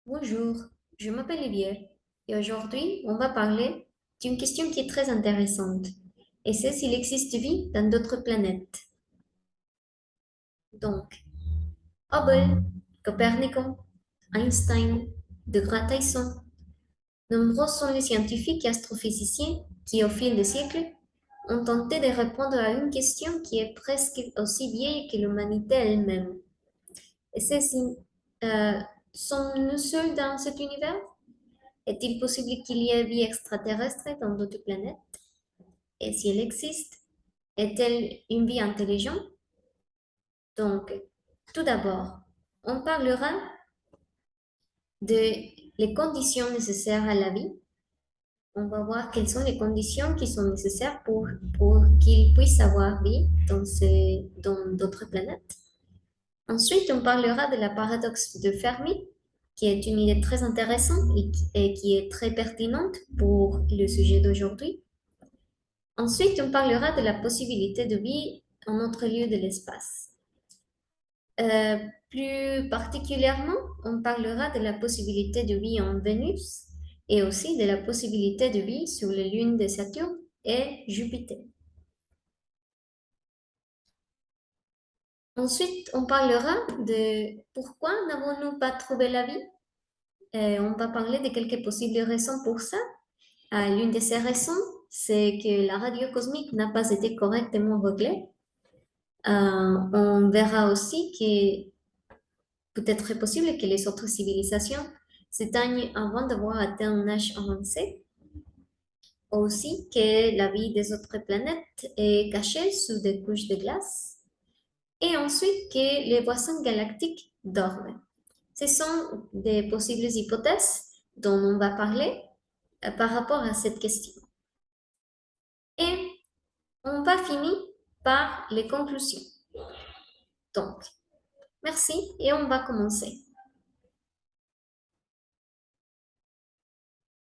Bonjour, je m'appelle Olivier et aujourd'hui on va parler d'une question qui est très intéressante et c'est s'il existe vie dans d'autres planètes. Donc, Hubble, Copernicus, Einstein, deGrasse Tyson, nombreux sont les scientifiques et astrophysiciens qui au fil des siècles ont tenté de répondre à une question qui est presque aussi vieille que l'humanité elle-même. Et c'est si euh, sommes-nous seuls dans cet univers? Est-il possible qu'il y ait vie extraterrestre dans d'autres planètes? Et si elle existe, est-elle une vie intelligente? Donc, tout d'abord, on parlera de les conditions nécessaires à la vie. On va voir quelles sont les conditions qui sont nécessaires pour qu'il puisse avoir vie dans d'autres planètes. Ensuite, on parlera de la paradoxe de Fermi, qui est une idée très intéressante et qui est très pertinente pour le sujet d'aujourd'hui. Ensuite, on parlera de la possibilité de vie en autre lieu de l'espace. Euh, Plus particulièrement, on parlera de la possibilité de vie en Vénus et aussi de la possibilité de vie sur les lunes de Saturne et Jupiter. Ensuite, on parlera de pourquoi n'avons-nous pas trouvé la vie. On va parler de quelques possibles raisons pour ça. L'une de ces raisons, c'est que la radio cosmique n'a pas été correctement réglée. On verra aussi que peut-être très possible que les autres civilisations s'éteignent avant d'avoir atteint un âge avancé. Aussi que la vie des autres planètes est cachée sous des couches de glace. Et ensuite que les voisins galactiques dorment. Ce sont des possibles hypothèses dont on va parler par rapport à cette question. Et on va finir par les conclusions. Donc, merci et on va commencer.